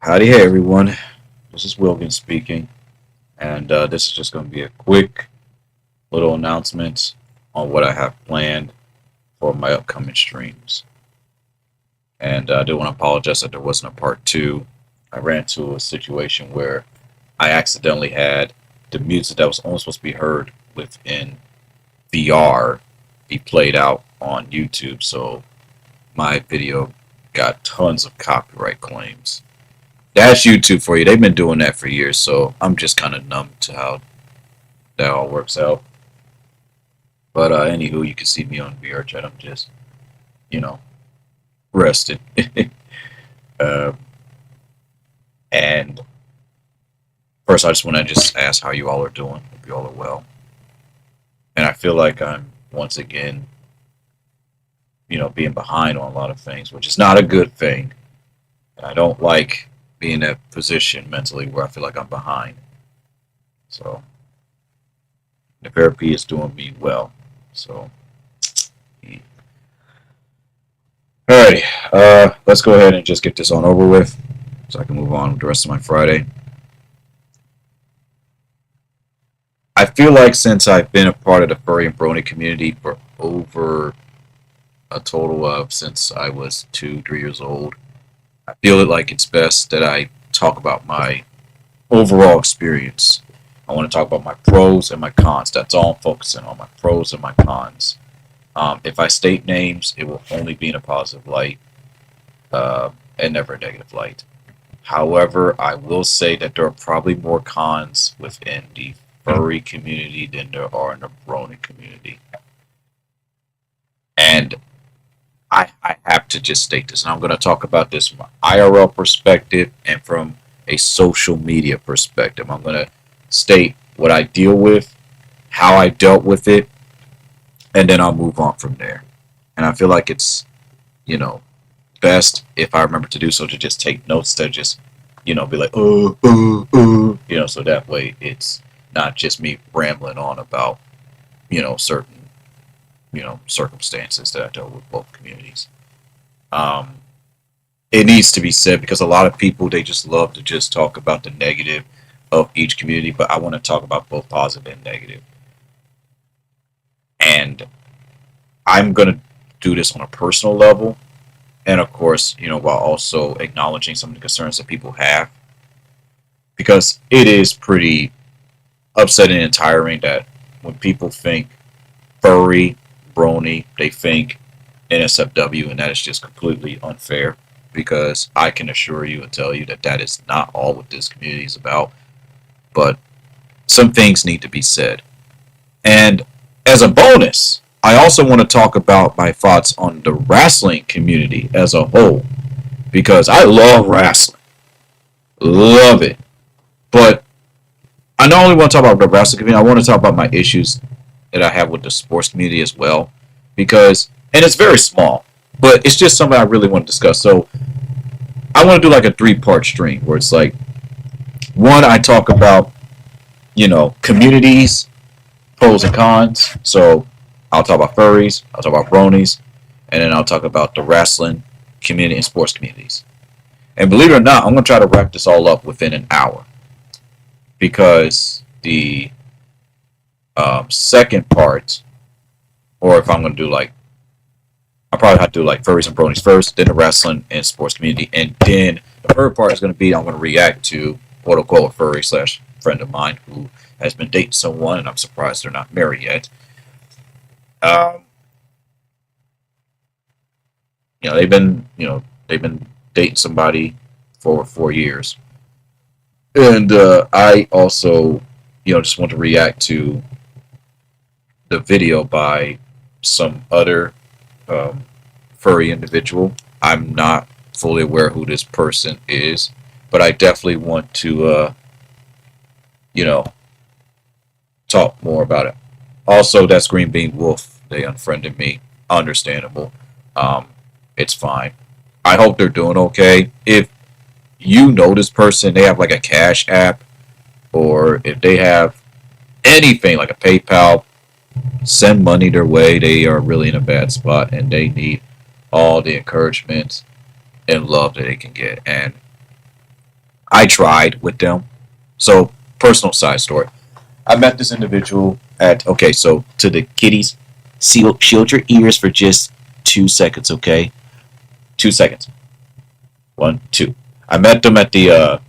Howdy, hey everyone. This is Wilkin speaking, and this is just going to be a quick little announcement on what I have planned for my upcoming streams. And I do want to apologize that there wasn't a part two. I ran into a situation where I accidentally had the music that was only supposed to be heard within VR be played out on YouTube, so my video got tons of copyright claims. That's YouTube for you. They've been doing that for years, so I'm just kind of numb to how that all works out. But anywho, you can see me on VR chat. I'm just, you know, rested. uh, and first, I just want to just ask how you all are doing. Hope you all are well. And I feel like I'm once again, being behind on a lot of things, which is not a good thing. And I don't like being in that position mentally where I feel like I'm behind. So the therapy is doing me well. So, alrighty, let's go ahead and just get this on over with, so I can move on with the rest of my Friday. I feel like since I've been a part of the furry and brony community for over a total of since I was 2, 3 years old, I feel it like it's best that I talk about my overall experience. I want to talk about my pros and my cons. That's all I'm focusing on, my pros and my cons. If I state names, it will only be in a positive light and never a negative light. However, I will say that there are probably more cons within the furry community than there are in the brony community. And I have to just state this, and I'm going to talk about this from an IRL perspective and from a social media perspective. I'm going to state what I deal with, how I dealt with it, and then I'll move on from there. And I feel like it's, best if I remember to do so to just take notes to just, be like, so that way it's not just me rambling on about, certain circumstances that I dealt with both communities. It needs to be said because a lot of people, they just love to just talk about the negative of each community, but I want to talk about both positive and negative. And I'm going to do this on a personal level, and of course, while also acknowledging some of the concerns that people have, because it is pretty upsetting and tiring that when people think furry, brony, they think NSFW, and that is just completely unfair, because I can assure you and tell you that that is not all what this community is about, but some things need to be said. And as a bonus, I also want to talk about my thoughts on the wrestling community as a whole, because I love wrestling, love it, but I not only want to talk about the wrestling community, I want to talk about my issues that I have with the sports community as well, because, and it's very small, but it's just something I really want to discuss. So I want to do like a 3-part stream where it's like, one, I talk about, communities, pros and cons. So I'll talk about furries, I'll talk about bronies, and then I'll talk about the wrestling community and sports communities. And believe it or not, I'm going to try to wrap this all up within an hour, because the second part, or if I'm going to do like, I'll probably have to do like furries and bronies first, then the wrestling and sports community, and then the third part is going to be I'm going to react to quote unquote a furry slash friend of mine who has been dating someone, and I'm surprised they're not married yet. They've been dating somebody for 4 years, and I also, just want to react to the video by some other furry individual. I'm not fully aware who this person is, but I definitely want to, talk more about it. Also, that's Green Bean Wolf. They unfriended me. Understandable. It's fine. I hope they're doing okay. If you know this person, they have like a Cash app, or if they have anything like a PayPal, send money their way. They are really in a bad spot, and they need all the encouragement and love that they can get. And I tried with them. So, personal side story. I met this individual at, okay, so to the kiddies, shield your ears for just 2 seconds, okay? 2 seconds. One, two. I met them at the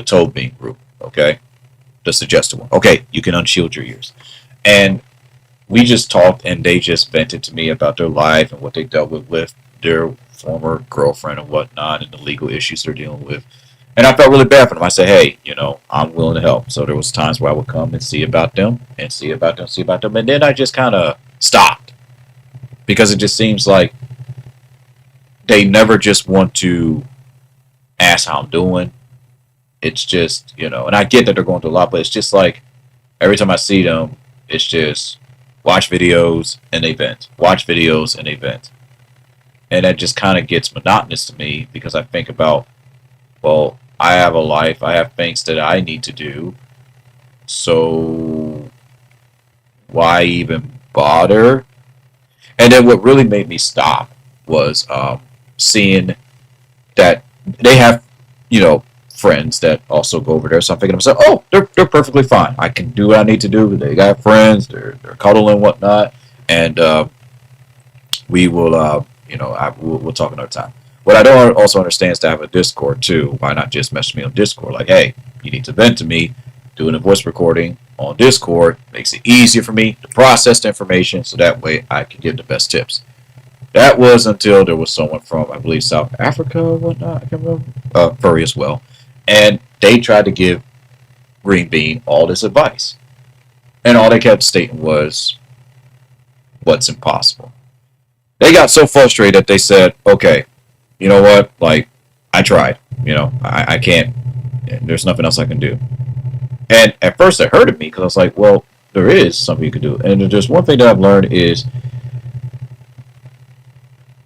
Toad Bean group, okay? The suggested one. Okay, you can unshield your ears. And we just talked and they just vented to me about their life and what they dealt with their former girlfriend and whatnot and the legal issues they're dealing with. And I felt really bad for them. I said, hey, I'm willing to help. So there was times where I would come and see about them and see about them, see about them. And then I just kind of stopped because it just seems like they never just want to ask how I'm doing. It's just, and I get that they're going through a lot, but it's just like every time I see them, it's just watch videos and they vent, watch videos and they vent. And that just kind of gets monotonous to me because I think about, well, I have a life, I have things that I need to do, so why even bother? And then what really made me stop was seeing that they have, friends that also go over there. So I'm thinking to myself, oh, they're perfectly fine. I can do what I need to do. They got friends. They're cuddling and whatnot, and we will, we'll talk another time. What I don't also understand is to have a Discord too. Why not just message me on Discord? Like, hey, you need to vent to me. Doing a voice recording on Discord makes it easier for me to process the information, so that way I can give the best tips. That was until there was someone from, I believe, South Africa or whatnot. I can't remember. Furry as well. And they tried to give Green Bean all this advice. And all they kept stating was, what's impossible. They got so frustrated that they said, okay, you know what? Like, I tried. I can't. There's nothing else I can do. And at first it hurted me because I was like, well, there is something you can do. And there's one thing that I've learned is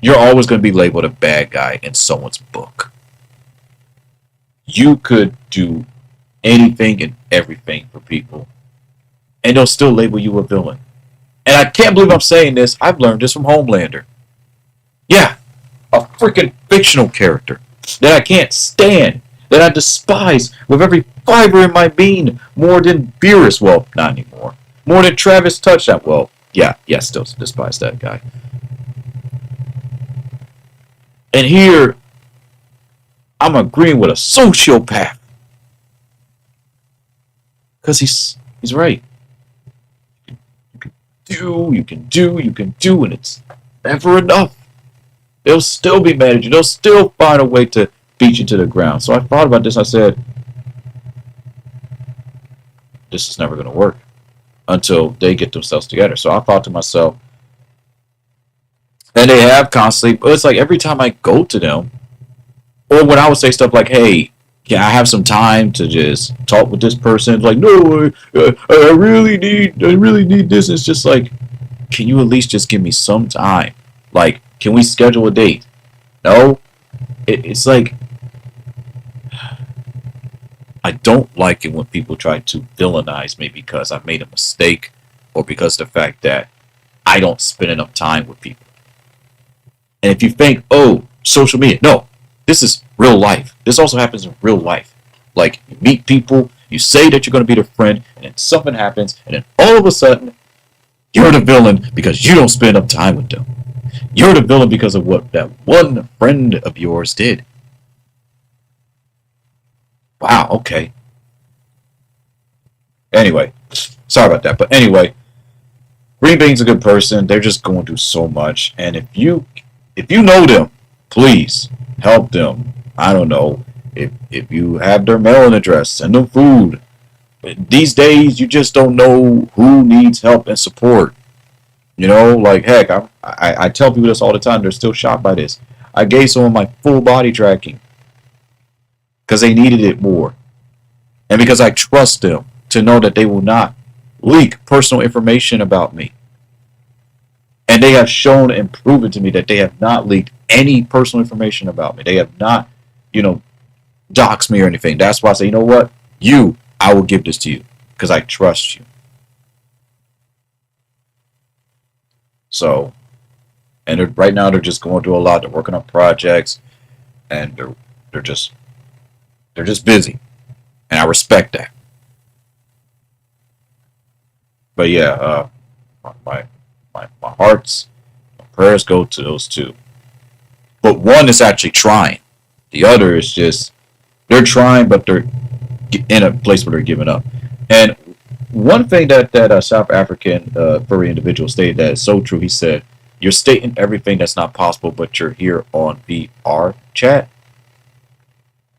you're always going to be labeled a bad guy in someone's book. You could do anything and everything for people, and they'll still label you a villain. And I can't believe I'm saying this. I've learned this from Homelander. Yeah, a freaking fictional character that I can't stand, that I despise with every fiber in my being more than Beerus. Well, not anymore. More than Travis Touchdown. Well, yeah, still despise that guy. And here, I'm agreeing with a sociopath. Because he's right. You can do, and it's never enough. They'll still be mad at you. They'll still find a way to beat you to the ground. So I thought about this. I said, this is never going to work until they get themselves together. So I thought to myself, and they have constantly, but it's like every time I go to them, or when I would say stuff like, hey, can I have some time to just talk with this person? It's like, no, I really need this. It's just like, can you at least just give me some time? Like, can we schedule a date? No. It's like, I don't like it when people try to villainize me because I made a mistake or because of the fact that I don't spend enough time with people. And if you think, oh, social media, no, this is real life. This also happens in real life. Like, you meet people, you say that you're going to be their friend, and then something happens, and then all of a sudden, you're the villain because you don't spend enough time with them. You're the villain because of what that one friend of yours did. Wow, okay. Anyway, sorry about that. But anyway, Green Bean's a good person. They're just going through so much. And if you know them, please help them. I don't know. If you have their mailing address, send them food. These days, you just don't know who needs help and support. Like, heck, I tell people this all the time. They're still shocked by this. I gave someone my full body tracking because they needed it more. And because I trust them to know that they will not leak personal information about me. And they have shown and proven to me that they have not leaked any personal information about me. They have not, doxed me or anything. That's why I say, you know what? I will give this to you because I trust you. So, and right now they're just going through a lot. They're working on projects, and they're They're just busy, and I respect that. But yeah, my my hearts, my prayers go to those two. But one is actually trying. The other is just they're trying, but they're in a place where they're giving up. And one thing that South African furry individual stated that is so true. He said, "You're stating everything that's not possible, but you're here on VR chat."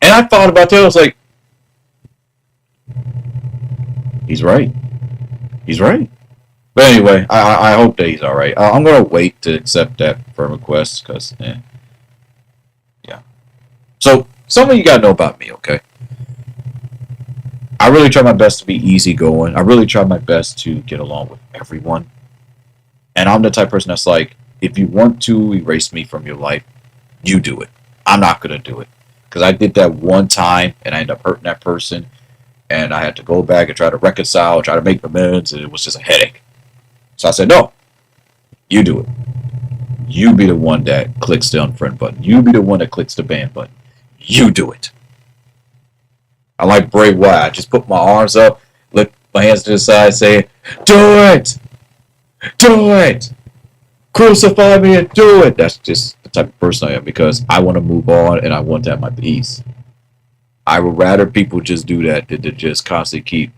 And I thought about that. I was like, "He's right. He's right." But anyway, I hope that he's all right. I'm gonna wait to accept that friend request because, yeah. So some of you gotta know about me, okay? I really try my best to be easygoing. I really try my best to get along with everyone. And I'm the type of person that's like, if you want to erase me from your life, you do it. I'm not going to do it. Because I did that one time and I ended up hurting that person. And I had to go back and try to reconcile, try to make amends. And it was just a headache. So I said, no, you do it. You be the one that clicks the unfriend button. You be the one that clicks the ban button. You do it. I like Bray Wyatt. I just put my arms up, lift my hands to the side, saying, "Do it! Do it! Crucify me and do it!" That's just the type of person I am because I want to move on and I want to have my peace. I would rather people just do that than to just constantly keep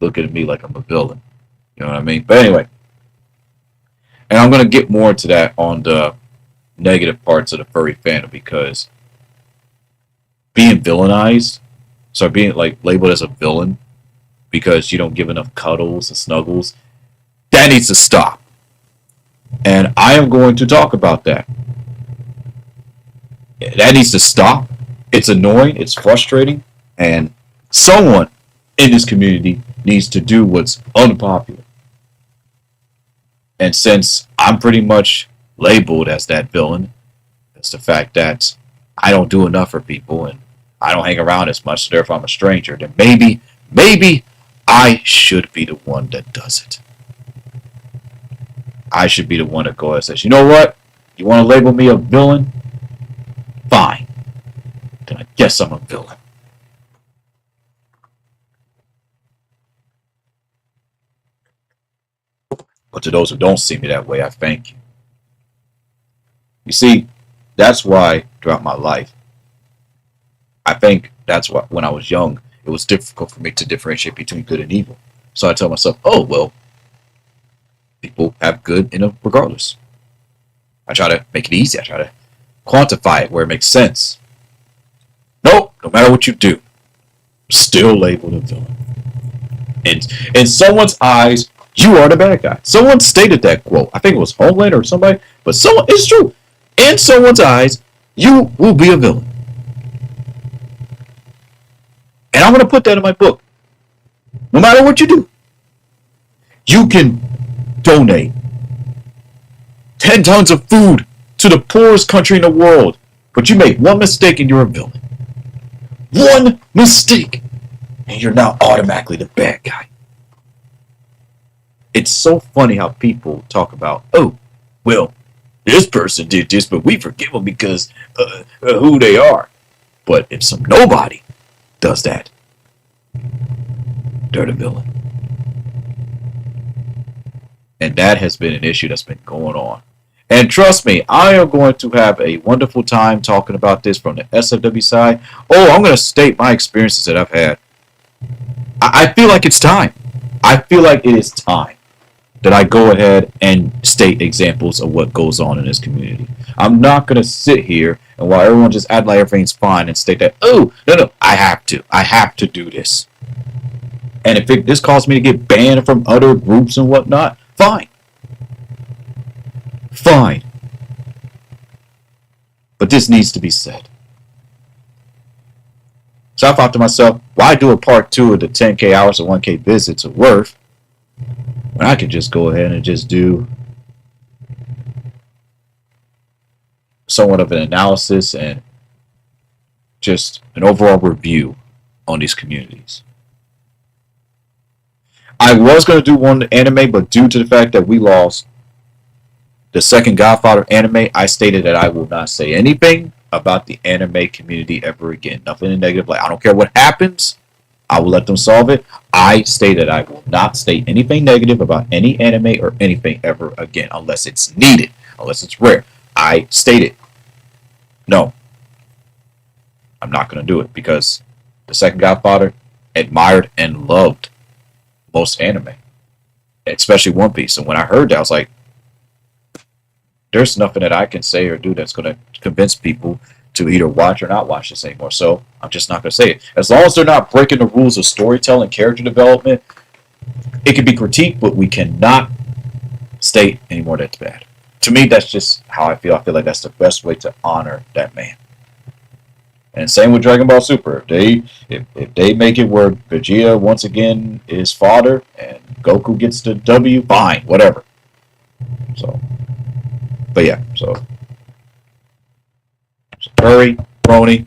looking at me like I'm a villain. You know what I mean? But anyway, and I'm going to get more into that on the negative parts of the furry fandom because being villainized, so being like labeled as a villain because you don't give enough cuddles and snuggles, that needs to stop. And I am going to talk about that. That needs to stop. It's annoying, it's frustrating, and someone in this community needs to do what's unpopular. And since I'm pretty much labeled as that villain, it's the fact that I don't do enough for people and I don't hang around as much, so therefore I'm a stranger, then maybe I should be the one that does it. I should be the one that goes and says, you know what? You want to label me a villain? Fine. Then I guess I'm a villain. But to those who don't see me that way, I thank you. You see, that's why throughout my life, I think that's why when I was young, it was difficult for me to differentiate between good and evil. So I tell myself, oh, well, people have good in them regardless. I try to make it easy. I try to quantify it where it makes sense. Nope, no matter what you do, still labeled a villain. And in someone's eyes, you are the bad guy. Someone stated that quote. I think it was Homelander or somebody, but someone, it's true. In someone's eyes, you will be a villain. And I'm going to put that in my book. No matter what you do, you can donate 10 tons of food to the poorest country in the world, but you make one mistake and you're a villain. One mistake, and you're now automatically the bad guy. It's so funny how people talk about, oh, well, this person did this, but we forgive them because who they are. But if some nobody does that, they're the villain. And that has been an issue that's been going on. And trust me, I am going to have a wonderful time talking about this from the SFW side. Oh, I'm going to state my experiences that I've had. I feel like it's time. I feel like it is time that I go ahead and state examples of what goes on in this community. I'm not going to sit here and while everyone just act like everything's fine and state that, oh, no, I have to do this. And if this causes me to get banned from other groups and whatnot, fine. Fine. But this needs to be said. So I thought to myself, why do a part 2 of the 10K hours of 1K visits of worth when I could just go ahead and just do somewhat of an analysis and just an overall review on these communities. I was going to do one anime, but due to the fact that we lost the second Godfather anime, I stated that I will not say anything about the anime community ever again. Nothing negative. Like, I don't care what happens. I will let them solve it. I stated I will not state anything negative about any anime or anything ever again unless it's needed, unless it's rare. I stated no, I'm not going to do it because the second Godfather admired and loved most anime, especially One Piece. And when I heard that, I was like, there's nothing that I can say or do that's going to convince people to either watch or not watch this anymore. So I'm just not going to say it. As long as they're not breaking the rules of storytelling, character development, it can be critiqued, but we cannot state anymore that's bad. To me, that's just how I feel. I feel like that's the best way to honor that man. And same with Dragon Ball Super. If they make it where Vegeta once again is fodder and Goku gets the W, fine, whatever. So, but yeah, so Curry, Brony,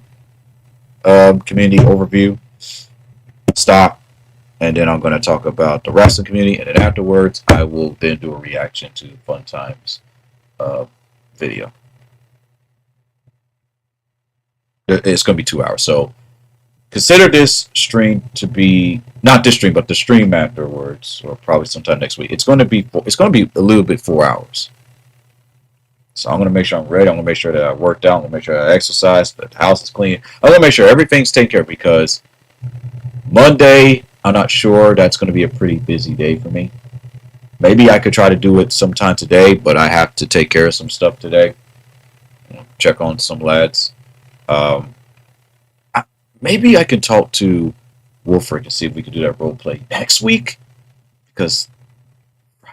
community overview, stop, and then I'm going to talk about the wrestling community, and then afterwards I will then do a reaction to Fun Times video. It's going to be 2 hours, so consider this stream to be not this stream, but the stream afterwards, or probably sometime next week. It's going to be a little bit 4 hours. So I'm going to make sure I'm ready. I'm going to make sure that I worked out. I'm going to make sure I exercise, that the house is clean. I'm going to make sure everything's taken care of because Monday, I'm not sure. That's going to be a pretty busy day for me. Maybe I could try to do it sometime today, but I have to take care of some stuff today. Check on some lads. Maybe I can talk to Wolfric and see if we can do that role play next week because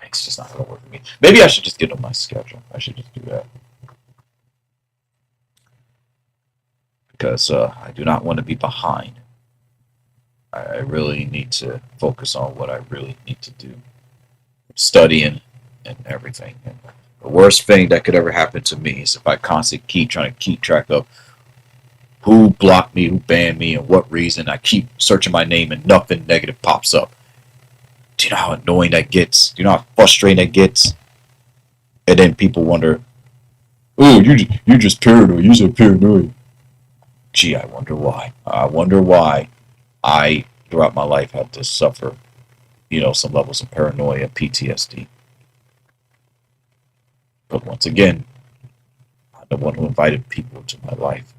it's just not going to work for me. Maybe I should just get on my schedule. I should just do that because I do not want to be behind. I really need to focus on what I really need to do, studying and everything. And the worst thing that could ever happen to me is if I constantly keep trying to keep track of who blocked me, who banned me, and what reason. I keep searching my name and nothing negative pops up. Do you know how annoying that gets? Do you know how frustrating that gets? And then people wonder, oh, you're just paranoid. You're so paranoid. Gee, I wonder why. I wonder why I, throughout my life, had to suffer, some levels of paranoia, PTSD. But once again, I'm the one who invited people into my life.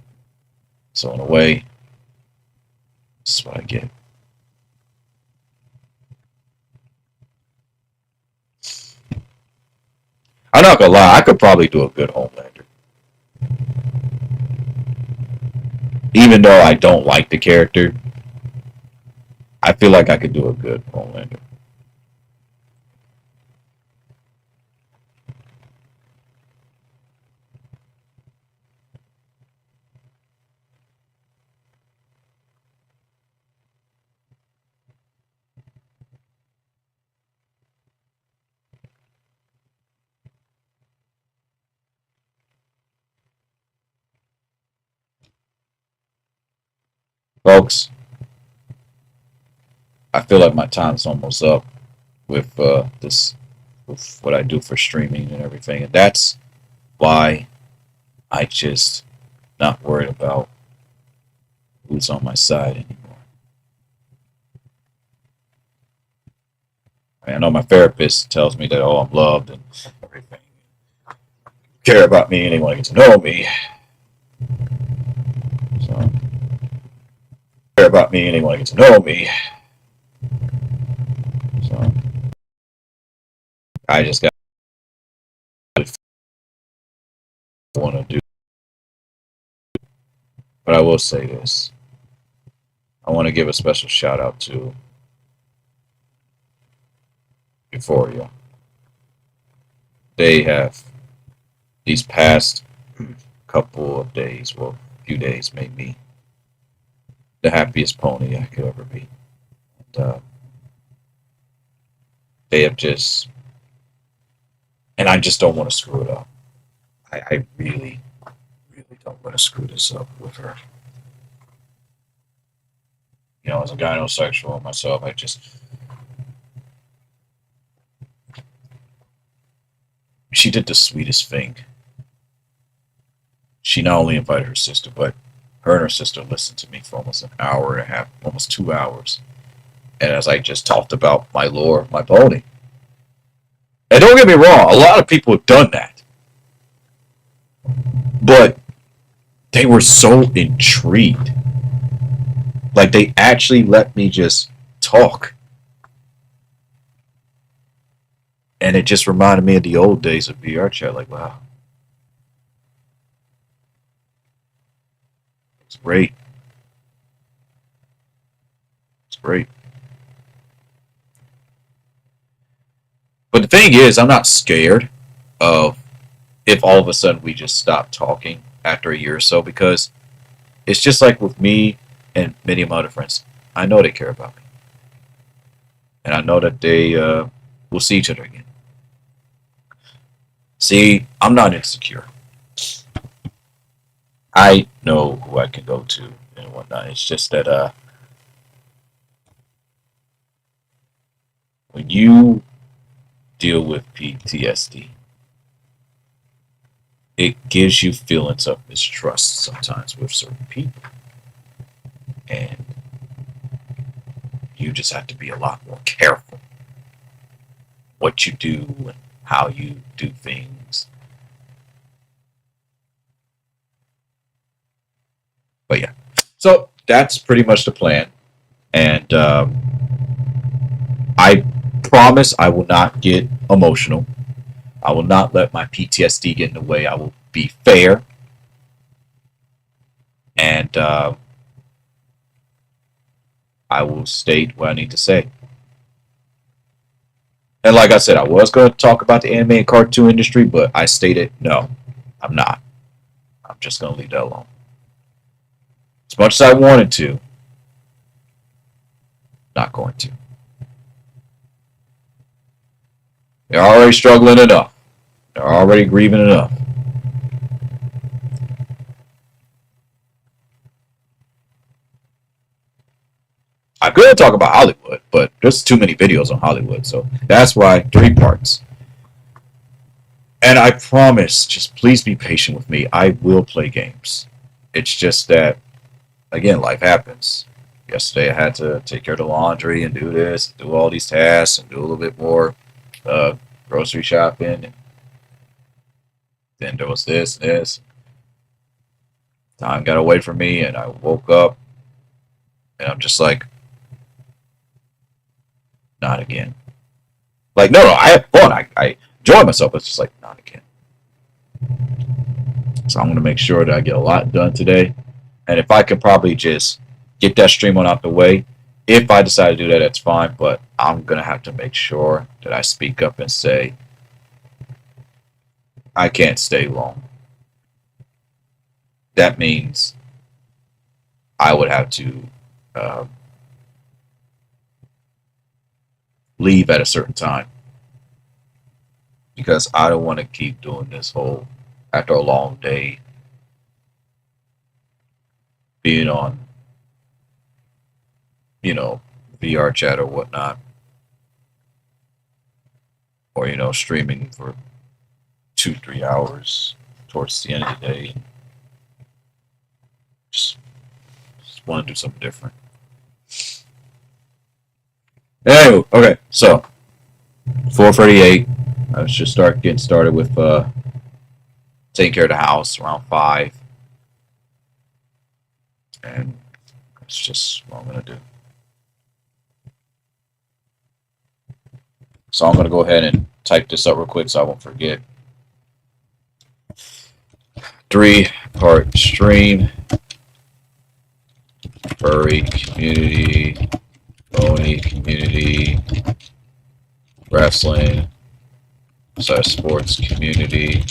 So in a way, this is what I get. I'm not gonna lie, I could probably do a good Homelander. Even though I don't like the character, I feel like I could do a good Homelander. Folks, I feel like my time's almost up with with what I do for streaming and everything, and that's why I just not worried about who's on my side anymore. I know my therapist tells me that I'm loved and everything. Care about me and they want to get to know me. So care about me and they want to get to know me. So I just got to want to do. But I will say this. I want to give a special shout out to Euphoria. They have these past couple of days, well, few days, made me the happiest pony I could ever be. And, they have just, and I just don't want to screw it up. I really, really don't want to screw this up with her. As a gynosexual myself, she did the sweetest thing. she not only invited her sister, but her and her sister listened to me for almost an hour and a half, almost 2 hours. And as I just talked about my lore, my pony. And don't get me wrong, a lot of people have done that. But they were so intrigued. Like they actually let me just talk. And it just reminded me of the old days of VR chat. Like, wow, it's great. It's great. But the thing is, I'm not scared of if all of a sudden we just stop talking after a year or so because it's just like with me and many of my other friends. I know they care about me. And I know that they will see each other again. See, I'm not insecure. I know who I can go to and whatnot. It's just that when you deal with PTSD, it gives you feelings of mistrust sometimes with certain people. And you just have to be a lot more careful what you do and how you do things. But yeah, so that's pretty much the plan. And I promise I will not get emotional. I will not let my PTSD get in the way. I will be fair. And I will state what I need to say. And like I said, I was going to talk about the anime and cartoon industry, but I stated no, I'm not. I'm just going to leave that alone. As much as I wanted to, not going to. They're already struggling enough. They're already grieving enough. I could talk about Hollywood, but there's too many videos on Hollywood, so that's why 3 parts. And I promise, just please be patient with me. I will play games. It's just that, again, life happens. Yesterday I had to take care of the laundry and do this, do all these tasks, and do a little bit more grocery shopping. And then there was this. Time got away from me, and I woke up, and I'm just like, not again. Like, no, I had fun. I enjoyed myself. It's just like, not again. So I'm going to make sure that I get a lot done today. And if I could probably just get that stream on out the way, if I decide to do that, that's fine. But I'm going to have to make sure that I speak up and say, I can't stay long. That means I would have to leave at a certain time because I don't want to keep doing this whole after a long day being on VR chat or whatnot, or streaming for 2-3 hours towards the end of the day. Just want to do something different. Anyway, okay, so 4:38. I was just getting started with taking care of the house around 5, and that's just what I'm gonna do. So I'm gonna go ahead and type this up real quick so I won't forget. 3-part stream, furry community, pony community, wrestling, sports community,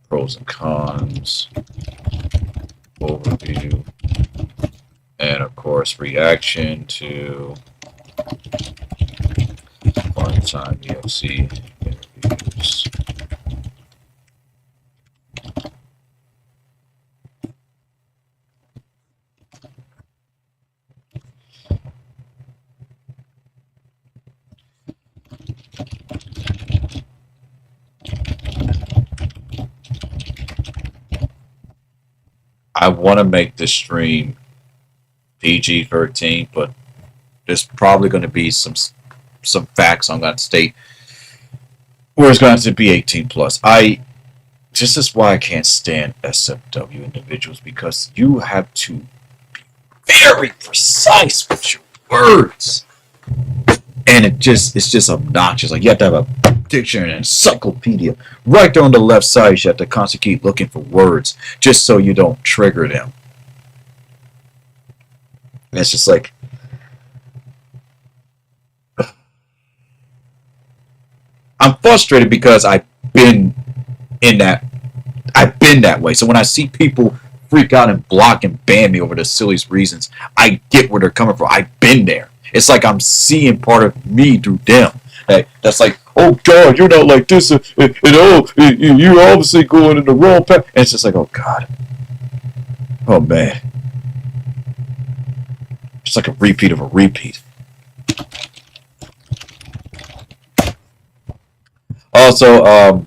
pros and cons, overview, and of course reaction to one-time UFC interviews. I want to make this stream PG-13, but there's probably going to be some facts I'm going to state where it's going to have to be 18 plus. This is why I can't stand SFW individuals, because you have to be very precise with your words, and it's just obnoxious. Like, you have to have a dictionary and encyclopedia right there on the left side. You have to constantly keep looking for words just so you don't trigger them. And it's just like, I'm frustrated because in that I've been that way. So when I see people freak out and block and ban me over the silliest reasons, I get where they're coming from. I've been there. It's like I'm seeing part of me through them. That's like, oh God, you're not like this, oh, you're obviously going in the wrong path. And it's just like, oh God, oh man, it's like a repeat of a repeat. Also,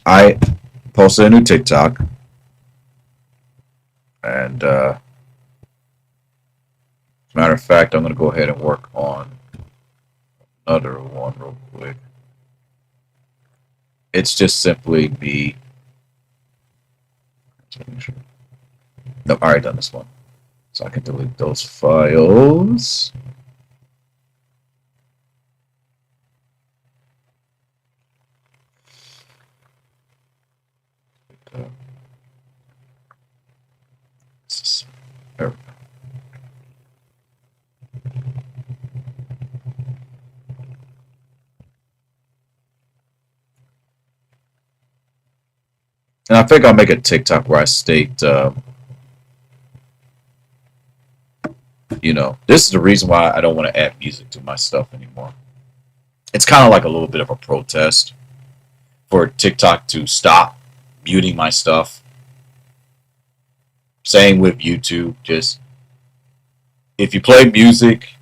I posted a new TikTok, and as a matter of fact, I'm going to go ahead and work on another one real quick. It's just simply me. Nope, I already done this one, so I can delete those files. And I think I'll make a TikTok where I state, this is the reason why I don't want to add music to my stuff anymore. It's kind of like a little bit of a protest for TikTok to stop muting my stuff. Same with YouTube. Just, if you play music,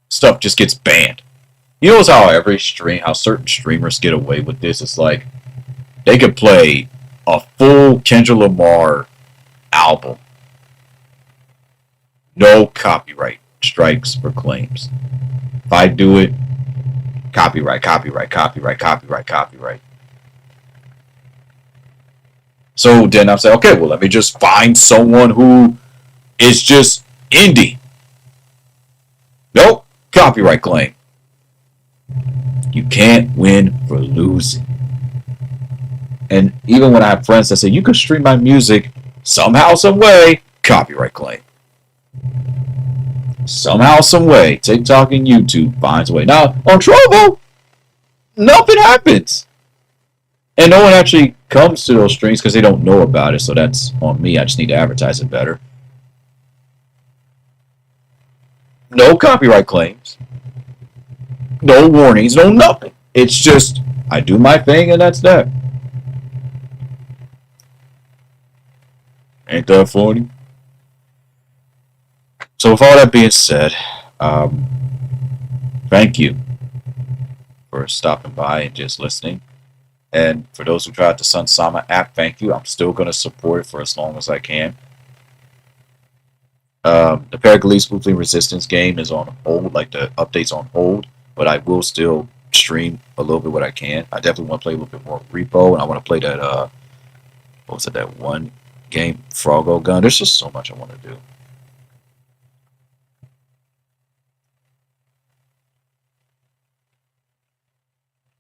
stuff just gets banned. You notice how certain streamers get away with this? It's like they could play a full Kendrick Lamar album, no copyright strikes or claims. If I do it, copyright. So then I'm saying, okay, well, let me just find someone who is just indie. Nope, copyright claim. You can't win for losing. And even when I have friends that say, you can stream my music somehow, some way, copyright claim. Somehow, some way, TikTok and YouTube finds a way. Now, on Trovo, nothing happens. And no one actually comes to those streams because they don't know about it, so that's on me. I just need to advertise it better. No copyright claims. No warnings, no nothing. It's just, I do my thing and that's that. Ain't that funny? So with all that being said, thank you for stopping by and just listening. And for those who tried the Sun Sama app, thank you. I'm still going to support it for as long as I can. The Pericles Weekly Resistance game is on hold, like the update's on hold, but I will still stream a little bit what I can. I definitely want to play a little bit more Repo, and I want to play that, what was it, that one game, Froggo Gun. There's just so much I want to do.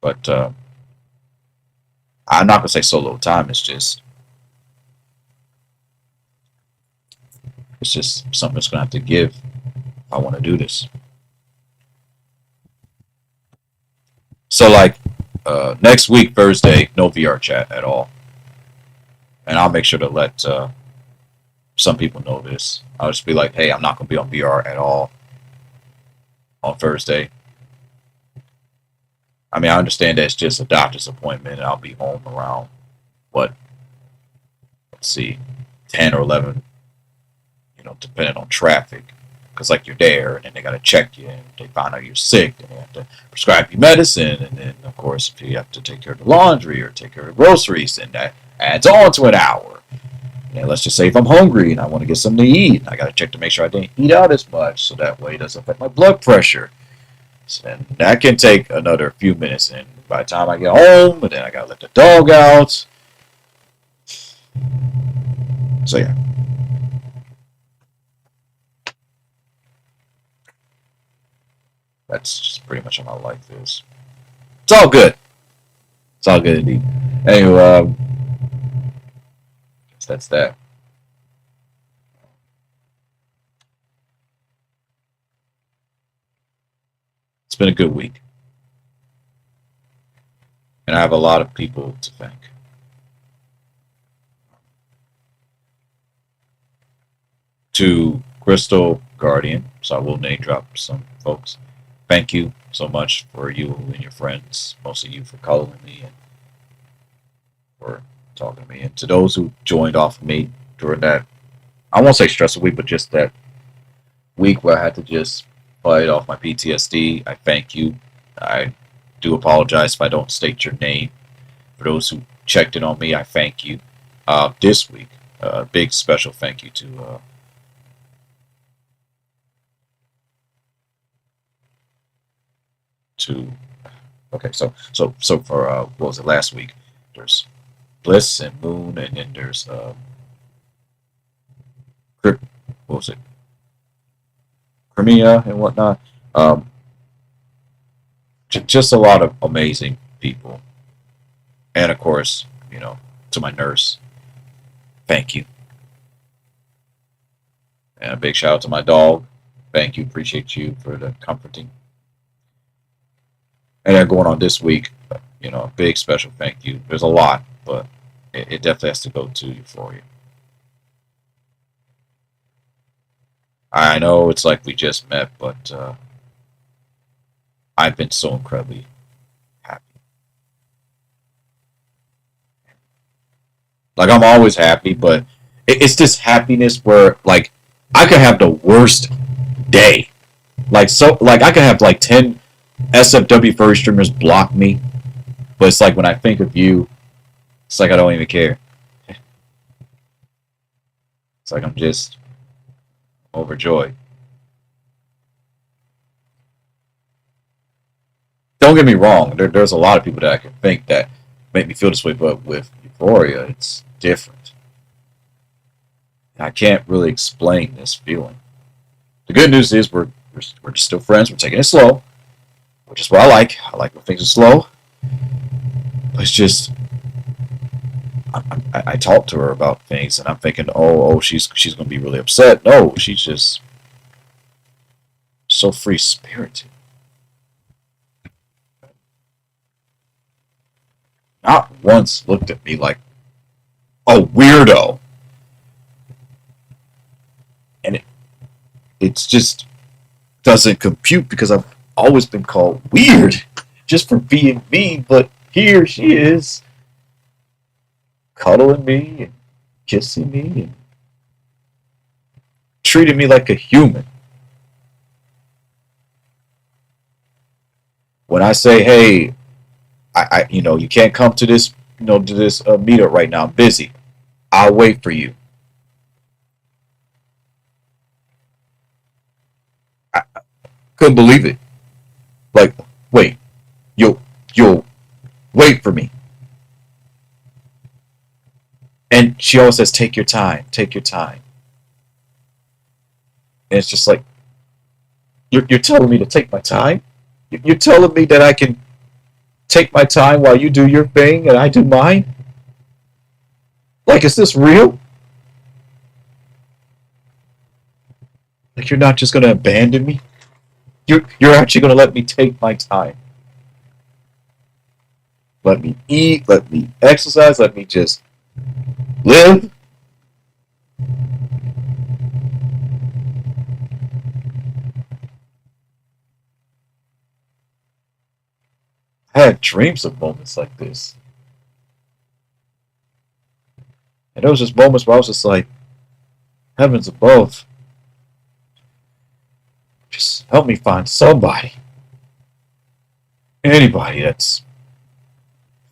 But I'm not going to say solo time, it's just something that's going to have to give if I want to do this. So, like, next week, Thursday, no VR chat at all. And I'll make sure to let some people know this. I'll just be like, hey, I'm not going to be on VR at all on Thursday. I mean, I understand that it's just a doctor's appointment, and I'll be home around, let's see, 10 or 11, depending on traffic. because like you're there, and then they gotta check you, and they find out you're sick, and they have to prescribe you medicine, and then of course if you have to take care of the laundry or take care of the groceries, then that adds on to an hour. And let's just say if I'm hungry and I want to get something to eat, I gotta check to make sure I didn't eat out as much, so that way it doesn't affect my blood pressure. So then that can take another few minutes, and by the time I get home, and then I gotta let the dog out. So yeah, that's just pretty much how my life is. It's all good. It's all good indeed. Anyway, that's that. It's been a good week, and I have a lot of people to thank. To Crystal Guardian, so I will name drop some folks. Thank you so much for you and your friends, mostly you for calling me and for talking to me. And to those who joined off of me during that, I won't say stressful week, but just that week where I had to just fight off my PTSD, I thank you. I do apologize if I don't state your name. For those who checked in on me, I thank you. This week, a big special thank you to okay, so for what was it last week? There's Bliss and Moon, and then there's what was it, Crimea and whatnot. Um, just a lot of amazing people, and of course, to my nurse, thank you, and a big shout out to my dog. Thank you, appreciate you for the comforting. And then going on this week, a big special thank you. There's a lot, but it definitely has to go to you for you. I know it's like we just met, but I've been so incredibly happy. Like I'm always happy, but it's this happiness where like I could have the worst day. Like I could have like 10 SFW furry streamers block me, but it's like when I think of you, it's like I don't even care. It's like I'm just overjoyed. Don't get me wrong. There's a lot of people that I can think that make me feel this way, but with Euphoria, it's different. I can't really explain this feeling. The good news is we're still friends. We're taking it slow, which is what I like. I like when things are slow. But it's just I talk to her about things, and I'm thinking, oh, she's gonna be really upset. No, she's just so free spirited. Not once looked at me like a weirdo, and it's just doesn't compute because I've always been called weird just for being me. But here she is, cuddling me and kissing me and treating me like a human. When I say, hey, you can't come to this, to this meetup right now. I'm busy. I'll wait for you. I couldn't believe it. Like, wait, you'll wait for me. And she always says, take your time, take your time. And it's just like, you're telling me to take my time? You're telling me that I can take my time while you do your thing and I do mine? Like, is this real? Like, you're not just going to abandon me? You're actually going to let me take my time. Let me eat, let me exercise, let me just live. I had dreams of moments like this. And there was just moments where I was just like, heavens above. Help me find somebody, anybody that's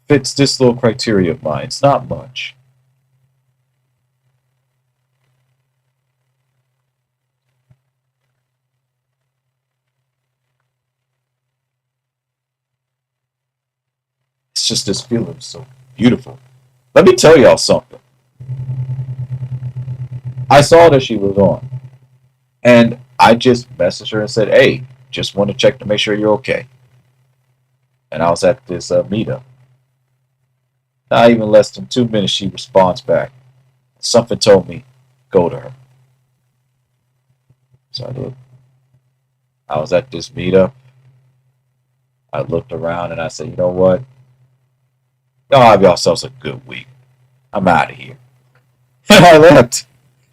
fits this little criteria of mine. It's not much. It's just this feeling so beautiful. Let me tell y'all something. I saw that she was on, and I just messaged her and said, "Hey, just want to check to make sure you're okay." And I was at this meetup. Not even less than 2 minutes, she responds back. Something told me, go to her. So I did. I was at this meetup. I looked around and I said, you know what? Y'all have yourselves a good week. I'm out of here. And I left.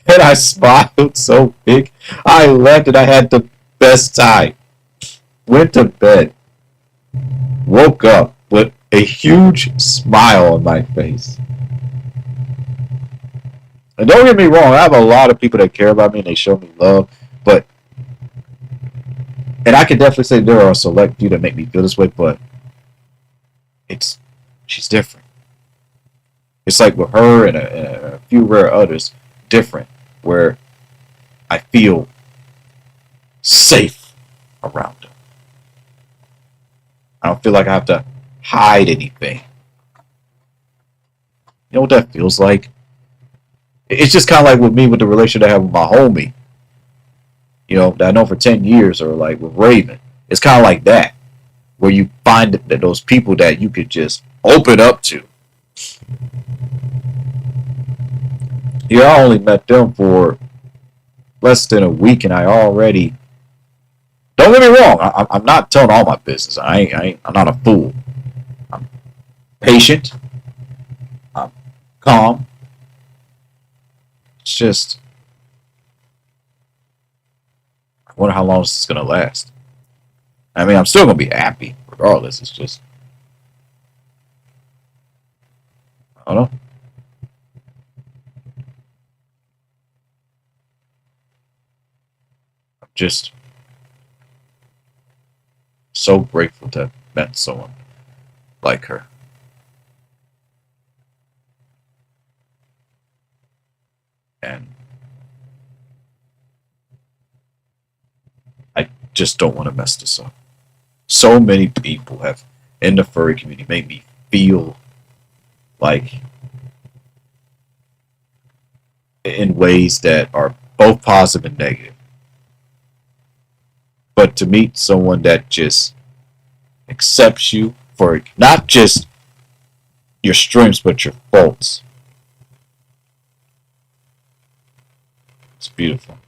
And I smiled so big. I left and I had the best time. Went to bed. Woke up with a huge smile on my face. And don't get me wrong, I have a lot of people that care about me and they show me love. But, and I can definitely say there are a select few that make me feel this way, but she's different. It's like with her and a few rare others, different, where I feel safe around them. I don't feel like I have to hide anything. You know what that feels like? It's just kind of like with me with the relationship I have with my homie, you know, that I know for 10 years, or like with Raven. It's kind of like that, where you find that those people that you could just open up to. Yeah, I only met them for less than a week, and I already. Don't get me wrong. I'm not telling all my business. I'm not a fool. I'm patient. I'm calm. It's just, I wonder how long this is gonna last. I mean, I'm still gonna be happy regardless. It's just, I don't know. I'm just so grateful to have met someone like her. And I just don't want to mess this up. So many people have in the furry community made me feel like in ways that are both positive and negative. But to meet someone that just accepts you for not just your strengths but your faults, it's beautiful.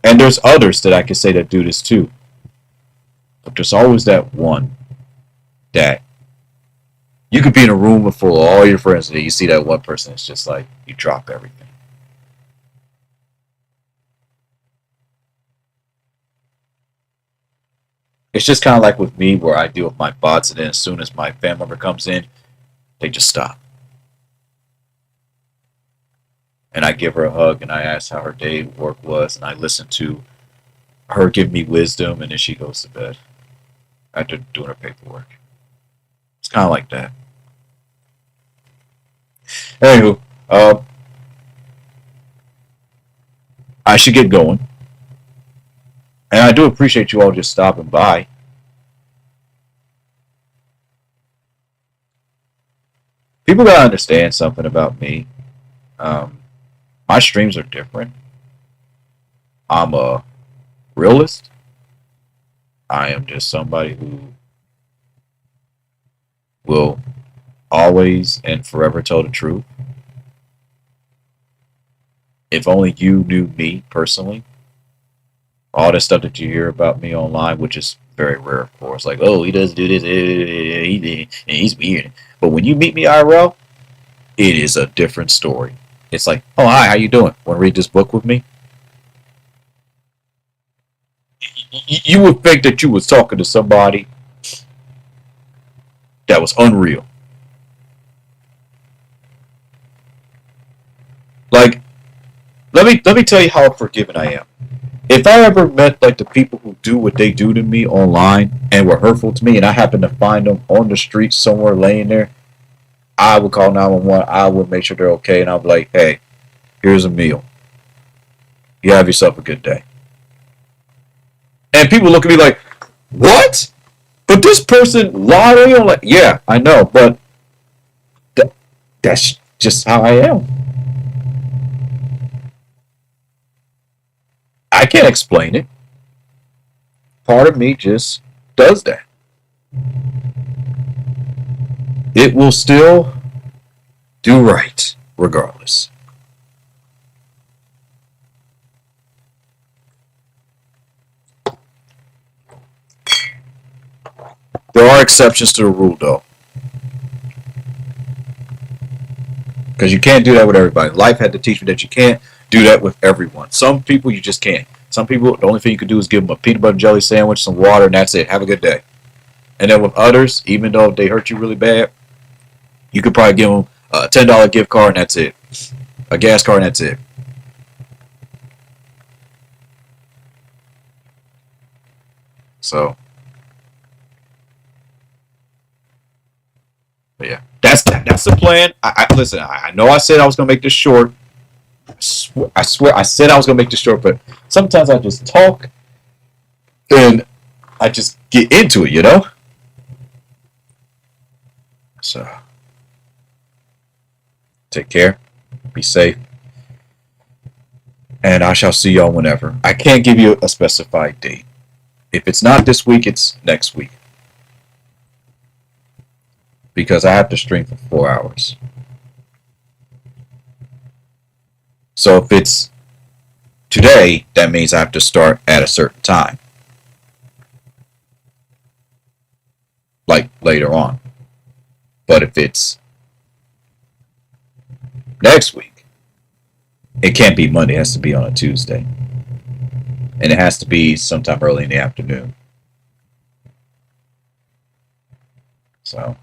And there's others that I can say that do this too. But there's always that one that you could be in a room full of all your friends and you see that one person, it's just like you drop everything. It's just kind of like with me where I deal with my bots, and then as soon as my family member comes in, they just stop. And I give her a hug and I ask how her day at work was, and I listen to her give me wisdom, and then she goes to bed after doing her paperwork. It's kind of like that. Anywho, I should get going. And I do appreciate you all just stopping by. People gotta understand something about me. Um, my streams are different. I'm a realist. I am just somebody who will always and forever tell the truth. If only you knew me personally, all the stuff that you hear about me online, which is very rare, of course, like, oh, he does do this, and he's weird. But when you meet me IRL, it is a different story. It's like, oh, hi, how you doing? Want to read this book with me? You would think that you was talking to somebody that was unreal. Like, let me tell you how forgiving I am. If I ever met like the people who do what they do to me online and were hurtful to me, and I happen to find them on the street somewhere laying there, I would call 911. I would make sure they're okay, and I'll be like, "Hey, here's a meal. You have yourself a good day." And people look at me like, "What? But this person lied on you?" I'm like, "Yeah, I know, but th- that's just how I am. I can't explain it. Part of me just does that. It will still do right, regardless." There are exceptions to the rule, though, because you can't do that with everybody. Life had to teach me that you can't do that with everyone. Some people you just can't. Some people, the only thing you can do is give them a peanut butter and jelly sandwich, some water, and that's it. Have a good day. And then with others, even though they hurt you really bad, you could probably give them a $10 gift card, and that's it. A gas card, and that's it. So, but yeah, that's the plan. I listen. I know I said I was gonna make this short. I swear I said I was gonna make this short, but sometimes I just talk and I just get into it, you know. So take care, be safe, and I shall see y'all whenever. I can't give you a specified date. If it's not this week, it's next week because I have to stream for 4 hours. So if it's today, that means I have to start at a certain time, like later on. But if it's next week, it can't be Monday. It has to be on a Tuesday. And it has to be sometime early in the afternoon. So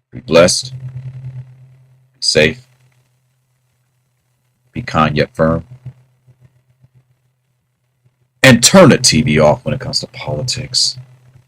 be blessed, be safe, be kind yet firm, and turn the TV off when it comes to politics.